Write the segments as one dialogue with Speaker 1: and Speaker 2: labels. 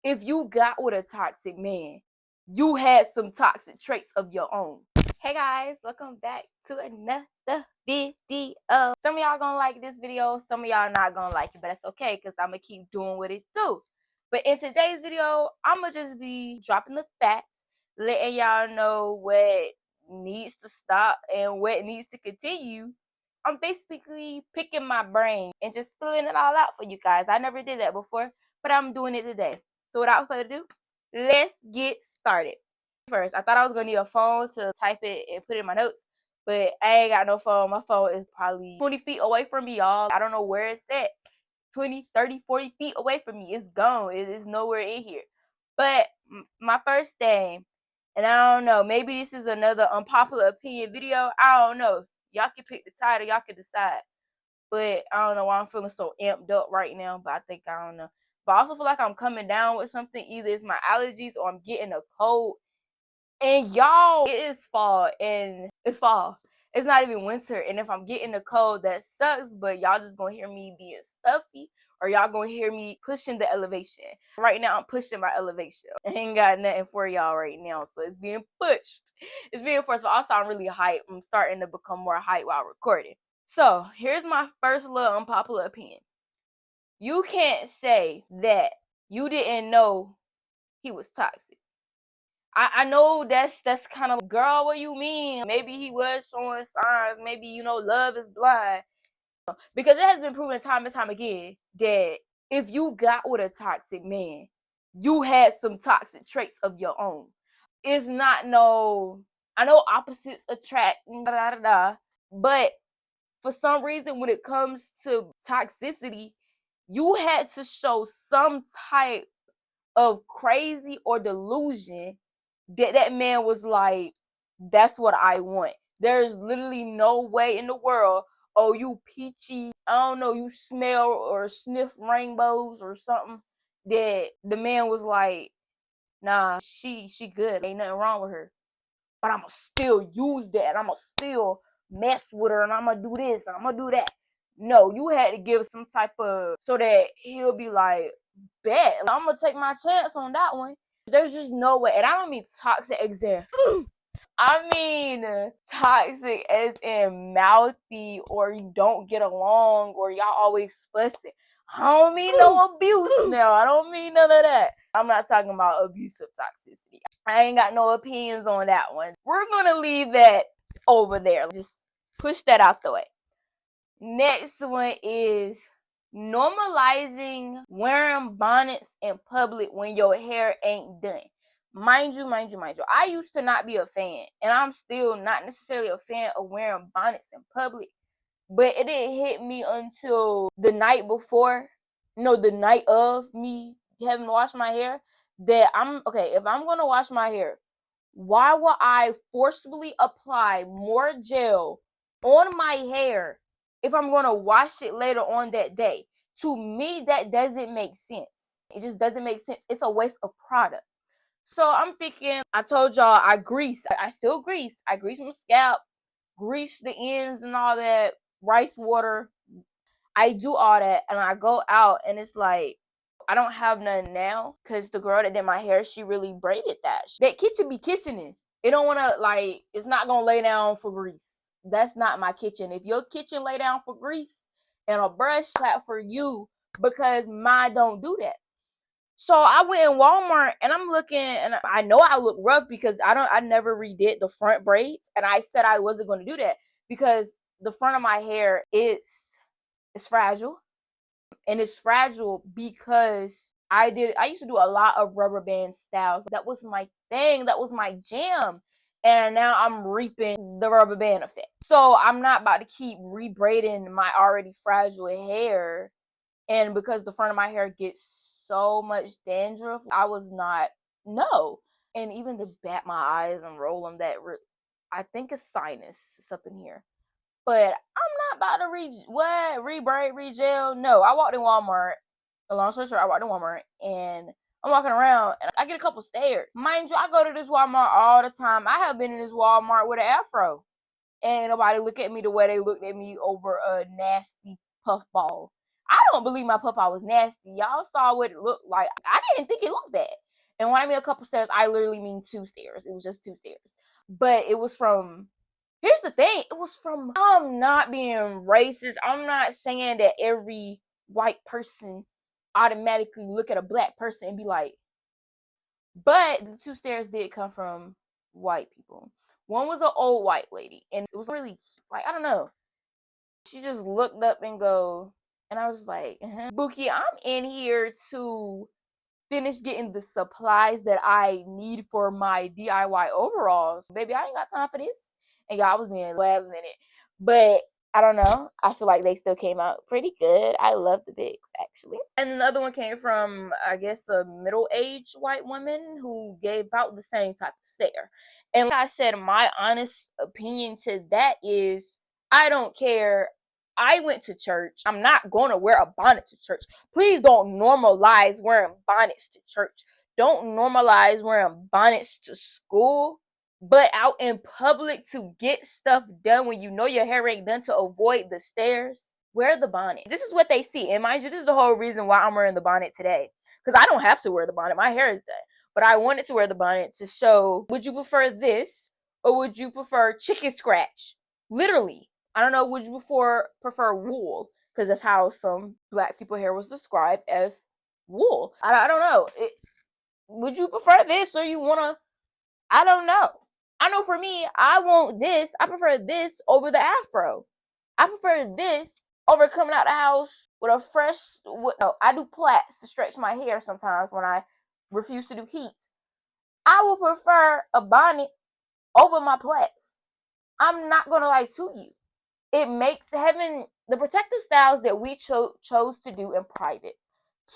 Speaker 1: if you got with a toxic man, you had some toxic traits of your own. Hey guys, welcome back to another video. Some of y'all gonna like this video, some of y'all not gonna like it, but that's okay because I'm gonna keep doing what it do. But in today's video, I'm gonna just be dropping the facts, letting y'all know what needs to stop and what needs to continue. I'm basically picking my brain and just filling it all out for you guys. I never did that before, but I'm doing it today. So without further ado, let's get started. First, I thought I was gonna need a phone to type it and put it in my notes, but I ain't got no phone. My phone is probably 20 feet away from me, y'all. I don't know where it's at. 20, 30, 40 feet away from me. It's gone. It is nowhere in here. But my first thing, and I don't know, maybe this is another unpopular opinion video. I don't know. Y'all can pick the title. Y'all can decide. But I don't know why I'm feeling so amped up right now. But I don't know. But I also feel like I'm coming down with something. Either it's my allergies or I'm getting a cold. And y'all, it is fall. And it's fall. It's not even winter. And if I'm getting a cold, that sucks. But y'all just gonna hear me being stuffy. Or y'all gonna hear me pushing the elevation. Right now, I'm pushing my elevation. I ain't got nothing for y'all right now. So it's being pushed. It's being forced. But also, I'm really hyped. I'm starting to become more hyped while recording. So here's my first little unpopular opinion. You can't say that you didn't know he was toxic. I know that's kind of, girl, what you mean? Maybe he was showing signs. Maybe, love is blind. Because it has been proven time and time again that if you got with a toxic man, you had some toxic traits of your own. It's not I know opposites attract, but for some reason, when it comes to toxicity, you had to show some type of crazy or delusion that man was like, that's what I want. There's literally no way in the world, oh, you peachy, I don't know, you smell or sniff rainbows or something, that the man was like, nah, she good, ain't nothing wrong with her. But I'ma still use that, and I'ma still mess with her, and I'ma do this, and I'ma do that. No, you had to give some type of, so that he'll be like, bet, I'm gonna take my chance on that one. There's just no way. And I don't mean toxic as in I mean toxic as in mouthy, or you don't get along, or y'all always fussing. I don't mean no abuse now. I don't mean none of that. I'm not talking about abusive toxicity. I ain't got no opinions on that one. We're gonna leave that over there. Just push that out the way. Next one is normalizing wearing bonnets in public when your hair ain't done. Mind you, I used to not be a fan, and I'm still not necessarily a fan of wearing bonnets in public, but it didn't hit me until the night before, the night of me having to wash my hair, that I'm, okay, if I'm going to wash my hair, why would I forcibly apply more gel on my hair if I'm going to wash it later on that day? To me, that doesn't make sense. It just doesn't make sense. It's a waste of product. So I'm thinking, I told y'all I grease. I still grease. I grease my scalp, grease the ends and all that, rice water. I do all that, and I go out, and it's like, I don't have none now because the girl that did my hair, she really braided that. That kitchen be kitchening. It don't want to, like, it's not going to lay down for grease. That's not my kitchen. If your kitchen lay down for grease and a brush, clap for you, because mine don't do that. So I went in Walmart, and I'm looking, and I know I look rough because I never redid the front braids, and I said I wasn't going to do that because the front of my hair is fragile. And it's fragile because I used to do a lot of rubber band styles. That was my thing. That was my jam. And now I'm reaping the rubber band effect. So I'm not about to keep rebraiding my already fragile hair. And because the front of my hair gets so much dandruff, I was not, no. And even to bat my eyes and roll them, I think it's sinus. It's up in here. But I'm not about to rebraid, regel. No, I walked in Walmart. A long story short, I walked in Walmart, and I'm walking around, and I get a couple stares. Mind you, I go to this Walmart all the time. I have been in this Walmart with an afro, and nobody look at me the way they looked at me over a nasty puffball. I don't believe my papa was nasty. Y'all saw what it looked like. I didn't think it looked bad. And when I mean a couple stairs, I literally mean 2 stairs. It was just 2 stairs. But it was from, here's the thing, it was from, I'm not being racist. I'm not saying that every white person automatically look at a black person and be like, but the 2 stairs did come from white people. One was an old white lady, and it was really, like, I don't know. She just looked up and go, and I was just like, Bookie, I'm in here to finish getting the supplies that I need for my DIY overalls. Baby, I ain't got time for this. And y'all was being last minute. But I don't know. I feel like they still came out pretty good. I love the bigs, actually. And then the other one came from, I guess, a middle-aged white woman who gave about the same type of stare. And like I said, my honest opinion to that is, I don't care. I went to church. I'm not going to wear a bonnet to church. Please don't normalize wearing bonnets to church. Don't normalize wearing bonnets to school. But out in public to get stuff done when you know your hair ain't done to avoid the stares, wear the bonnet. This is what they see. And mind you, this is the whole reason why I'm wearing the bonnet today. Because I don't have to wear the bonnet. My hair is done. But I wanted to wear the bonnet to show, would you prefer this or would you prefer chicken scratch? Literally. I don't know, would you prefer wool? Because that's how some black people hair was described, as wool. I don't know. Would you prefer this or you want to, I don't know. I know for me, I want this. I prefer this over the afro. I prefer this over coming out the house with a fresh, no, I do plaits to stretch my hair sometimes when I refuse to do heat. I would prefer a bonnet over my plaits. I'm not going to lie to you. It makes having the protective styles that we chose to do in private,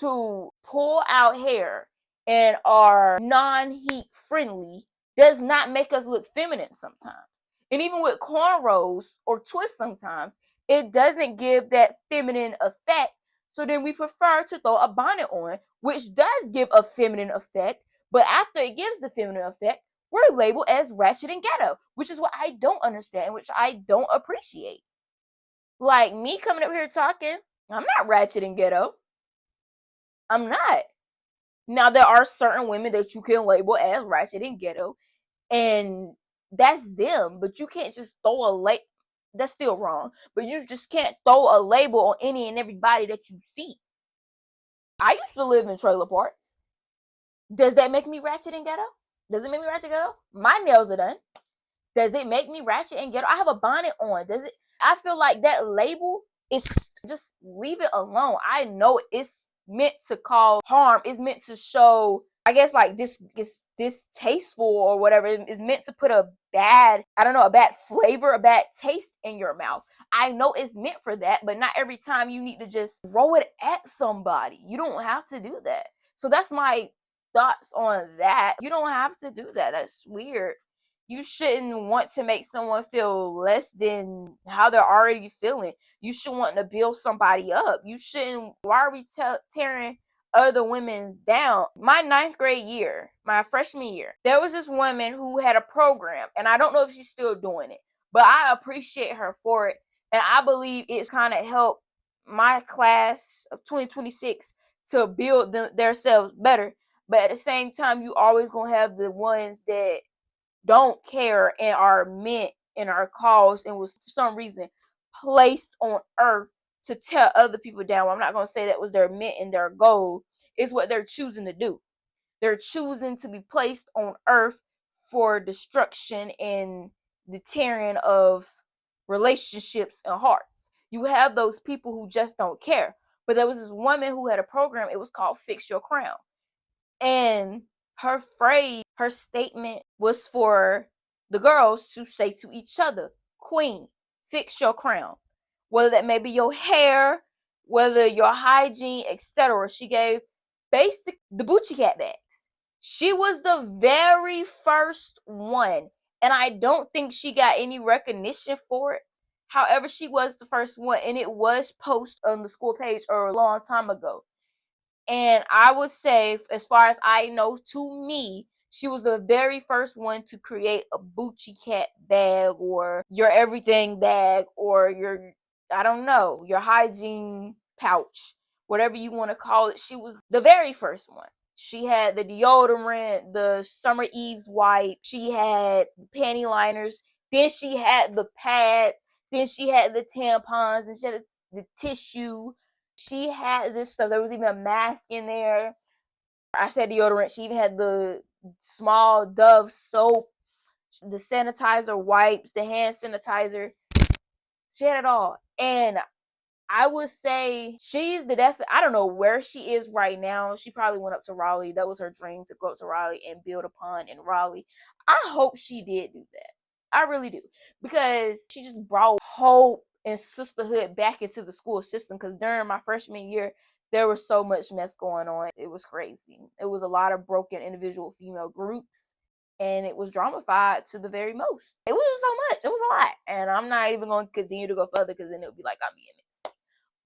Speaker 1: to pull out hair and are non-heat friendly, does not make us look feminine sometimes. And even with cornrows or twists sometimes, it doesn't give that feminine effect. So then we prefer to throw a bonnet on, which does give a feminine effect. But after it gives the feminine effect, we're labeled as ratchet and ghetto, which is what I don't understand, which I don't appreciate. Like me coming up here talking, I'm not ratchet and ghetto. I'm not. Now, there are certain women that you can label as ratchet and ghetto, and that's them. But you can't just throw a label. That's still wrong. But you just can't throw a label on any and everybody that you see. I used to live in trailer parks. Does that make me ratchet and ghetto? Does it make me ratchet and ghetto? My nails are done. Does it make me ratchet and ghetto? I have a bonnet on. Does it? I feel like that label is, just leave it alone. I know it's meant to cause harm. It's meant to show, I guess, like this distasteful or whatever. It's meant to put a bad, I don't know, a bad flavor, a bad taste in your mouth. I know it's meant for that, but not every time you need to just throw it at somebody. You don't have to do that. So that's my thoughts on that. You don't have to do that. That's weird. You shouldn't want to make someone feel less than how they're already feeling. You should want to build somebody up. You shouldn't. Why are we tearing other women down? My 9th grade year, my freshman year, there was this woman who had a program, and I don't know if she's still doing it, but I appreciate her for it. And I believe it's kind of helped my class of 2026 to build themselves better. But at the same time, you always gonna have the ones that don't care and are meant and are caused and was for some reason placed on earth to tear other people down. Well, I'm not going to say that was their meant and their goal. It's what they're choosing to do. They're choosing to be placed on earth for destruction and the tearing of relationships and hearts. You have those people who just don't care. But there was this woman who had a program. It was called Fix Your Crown. And her phrase, her statement was for the girls to say to each other, Queen, fix your crown. Whether that may be your hair, whether your hygiene, etc. She gave basic the Bucci Cat bags. She was the very first one. And I don't think she got any recognition for it. However, she was the first one. And it was posted on the school page a long time ago. And I would say, as far as I know, to me, she was the very first one to create a Bucci Cat bag or your everything bag or your, I don't know, your hygiene pouch, whatever you want to call it. She was the very first one. She had the deodorant, the Summer Eve's wipe. She had panty liners. Then she had the pads. Then she had the tampons. Then she had the tissue. She had this stuff. There was even a mask in there. I said deodorant. She even had the small Dove soap, the sanitizer wipes, the hand sanitizer. She had it all. And I would say she's the I don't know where she is right now. She probably went up to Raleigh. That was her dream, to go up to Raleigh and build a pond in Raleigh. I hope she did do that. I really do. Because she just brought hope and sisterhood back into the school system. Because during my freshman year, there was so much mess going on. It was crazy. It was a lot of broken individual female groups. And it was dramatified to the very most. It was just so much. It was a lot. And I'm not even going to continue to go further because then it would be like I'm being mixed.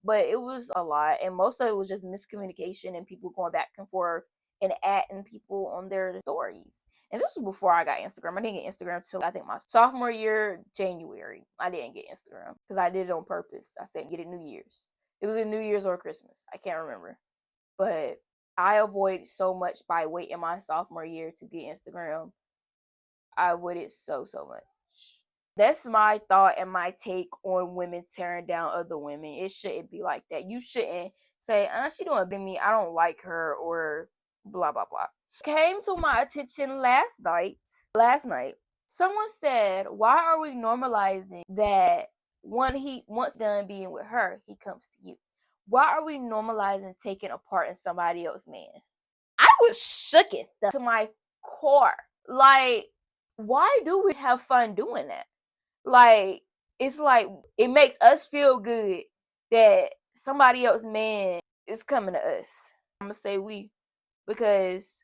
Speaker 1: But it was a lot. And most of it was just miscommunication and people going back and forth and adding people on their stories. And this was before I got Instagram. I didn't get Instagram till I think my sophomore year, January. I didn't get Instagram because I did it on purpose. I said get it New Year's. It was a New Year's or Christmas. I can't remember. But I avoided so much by waiting my sophomore year to get Instagram. I avoided so much. That's my thought and my take on women tearing down other women. It shouldn't be like that. You shouldn't say, she doing big me, I don't like her, or blah blah blah. Came to my attention last night. Someone said, why are we normalizing that when he once done being with her, he comes to you? Why are we normalizing taking a part in somebody else's man? I was shooketh to my core. Like, why do we have fun doing that? Like, it's like it makes us feel good that somebody else's man is coming to us. I'm gonna say we because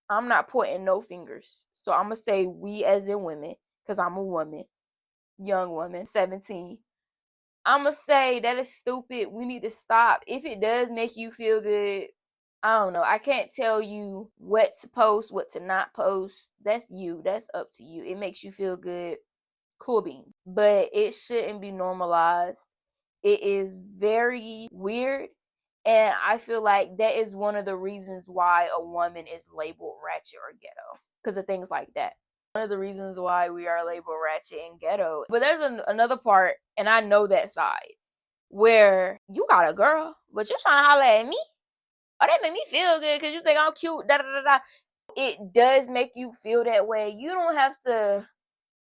Speaker 1: I'm not pointing no fingers. So I'm gonna say we as in women because I'm a woman, young woman, 17. I'm gonna say that is stupid. We need to stop. If it does make you feel good, I don't know. I can't tell you what to post, what to not post. That's you. That's up to you. It makes you feel good. Cool bean. But it shouldn't be normalized. It is very weird. And I feel like that is one of the reasons why a woman is labeled ratchet or ghetto. Because of things like that. One of the reasons why we are labeled ratchet and ghetto. But there's another part, and I know that side, where you got a girl, but you're trying to holler at me. Oh, that made me feel good because you think I'm cute. Da da da da. It does make you feel that way. You don't have to.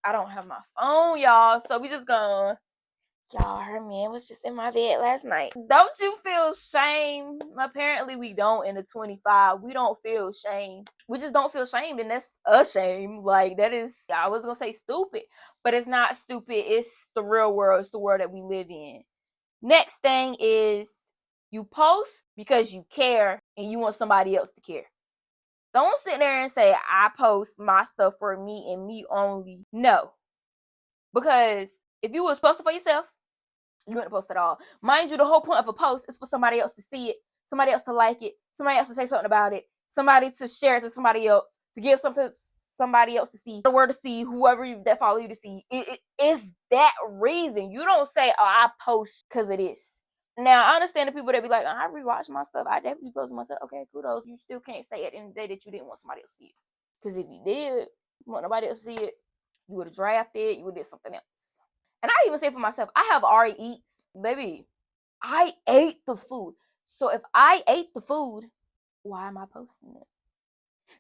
Speaker 1: I don't have my phone, y'all. So we just gonna. Y'all, her man was just in my bed last night. Don't you feel shame? Apparently we don't in the 25. We don't feel shame. We just don't feel shamed, and that's a shame. Like, that is, I was gonna say stupid, but it's not stupid. It's the real world. It's the world that we live in. Next thing is you post because you care and you want somebody else to care. Don't sit there and say, I post my stuff for me and me only. No. Because if you was posting for yourself, you wouldn't post at all. Mind you, the whole point of a post is for somebody else to see it, somebody else to like it, somebody else to say something about it, somebody to share it to somebody else, to give something to somebody else to see, the word to see, whoever that follow you to see. It is that reason. You don't say, oh, I post because it is. Now, I understand the people that be like, I rewatch my stuff. I definitely post myself. Okay, kudos. You still can't say at the end of the day that you didn't want somebody else to see it. Because if you did want nobody else to see it, you would have drafted, you would have did something else. And I even say for myself, I have already eaten. Baby, I ate the food. So if I ate the food, why am I posting it?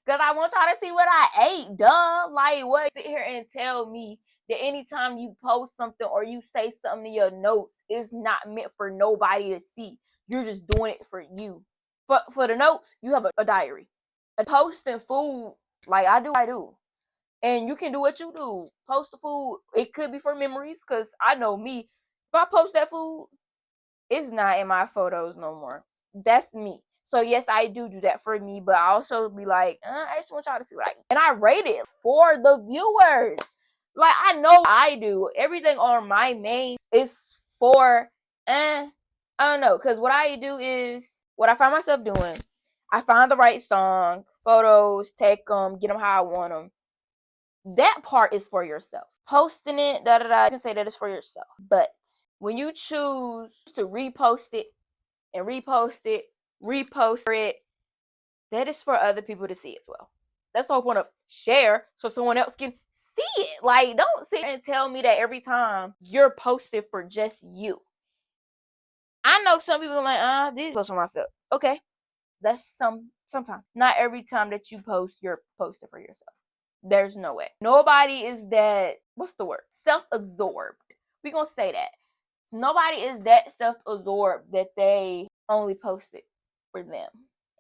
Speaker 1: Because I want y'all to see what I ate, duh. Like, what? Sit here and tell me that anytime you post something or you say something in your notes, it's not meant for nobody to see. You're just doing it for you. For the notes, you have a diary. And posting food, like I do. And you can do what you do. Post the food. It could be for memories, because I know me. If I post that food, it's not in my photos no more. That's me. So yes, I do that for me, but I also be like, I just want y'all to see what I eat. And I rate it for the viewers. Like, I know I do. Everything on my main is for, I don't know. Because what I do is, what I find myself doing, I find the right song, photos, take them, get them how I want them. That part is for yourself. Posting it, you can say that it's for yourself. But when you choose to repost it, and repost it, that is for other people to see as well. That's the whole point of share, so someone else can see it. Like, don't sit and tell me that every time you're posted for just you. I know some people are like, this post for myself. Okay, that's sometimes. Not every time that you post, you're posted for yourself. There's no way. Nobody is that, what's the word? Self-absorbed. We're gonna say that. Nobody is that self-absorbed that they only post it for them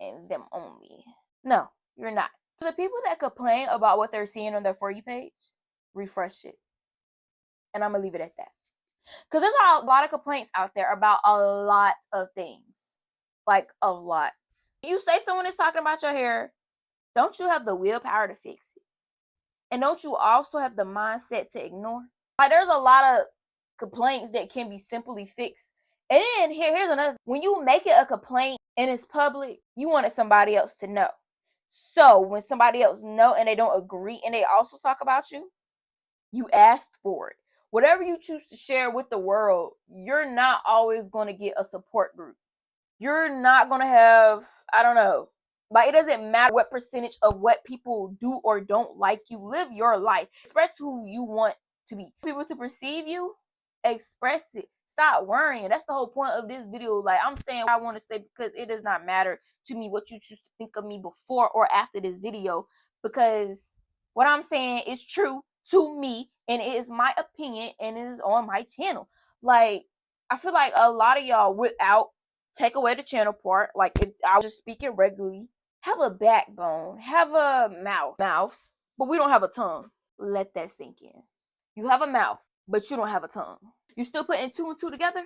Speaker 1: and them only. No, you're not. So the people that complain about what they're seeing on their For You page, refresh it. And I'm gonna leave it at that. Because there's a lot of complaints out there about a lot of things. Like, a lot. You say someone is talking about your hair, don't you have the willpower to fix it? And don't you also have the mindset to ignore? Like, there's a lot of complaints that can be simply fixed. And then here's another. When you make it a complaint and it's public, you wanted somebody else to know. So when somebody else know and they don't agree and they also talk about you, you asked for it. Whatever you choose to share with the world, you're not always going to get a support group. You're not going to have, I don't know, like, it doesn't matter what percentage of what people do or don't like you. Live your life. Express who you want to be. People to perceive you, express it. Stop worrying. That's the whole point of this video. Like, I'm saying what I want to say because it does not matter to me what you choose to think of me before or after this video, because what I'm saying is true to me and it is my opinion and it is on my channel. Like, I feel like a lot of y'all without take away the channel part, like, I was just speaking regularly, have a backbone, have a mouth, but we don't have a tongue. Let that sink in. You have a mouth, but you don't have a tongue. You still putting 2 and 2 together?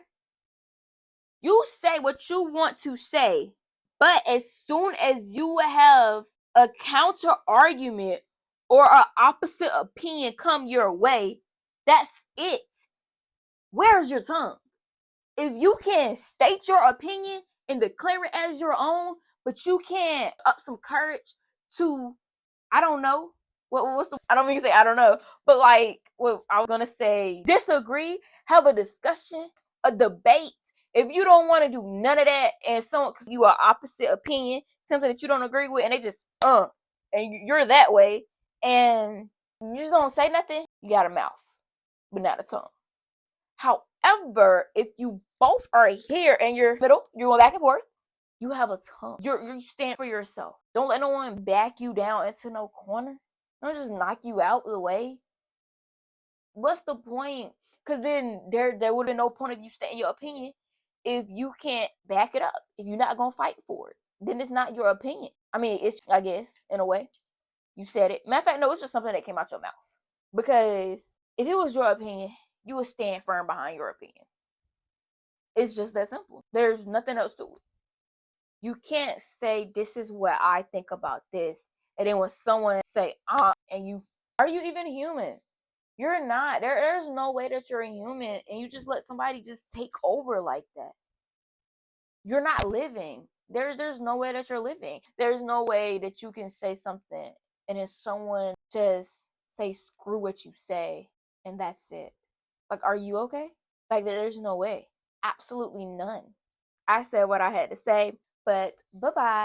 Speaker 1: You say what you want to say, but as soon as you have a counter argument or an opposite opinion come your way, that's it. Where's your tongue? If you can state your opinion and declare it as your own, but you can't up some courage to, I don't know, what's the, I don't mean to say I don't know, but like, what I was gonna say, disagree, have a discussion, a debate. If you don't want to do none of that, and someone, cause you are opposite opinion, something that you don't agree with, and they just and you're that way, and you just don't say nothing, you got a mouth, but not a tongue. However, if you both are here and you're middle, you're going back and forth, you have a tongue. You stand for yourself. Don't let no one back you down into no corner. Don't just knock you out of the way. What's the point? Because then there would have no point of you stating your opinion if you can't back it up. If you're not going to fight for it, then it's not your opinion. I mean, it's, I guess, in a way. You said it. Matter of fact, no, it's just something that came out your mouth. Because if it was your opinion, you would stand firm behind your opinion. It's just that simple. There's nothing else to it. You can't say, this is what I think about this, and then when someone say, and you, are you even human? You're not. There's no way that you're a human, and you just let somebody just take over like that. You're not living. There's no way that you're living. There's no way that you can say something, and then someone just say, screw what you say, and that's it. Like, are you okay? Like, there's no way. Absolutely none. I said what I had to say, but bye-bye.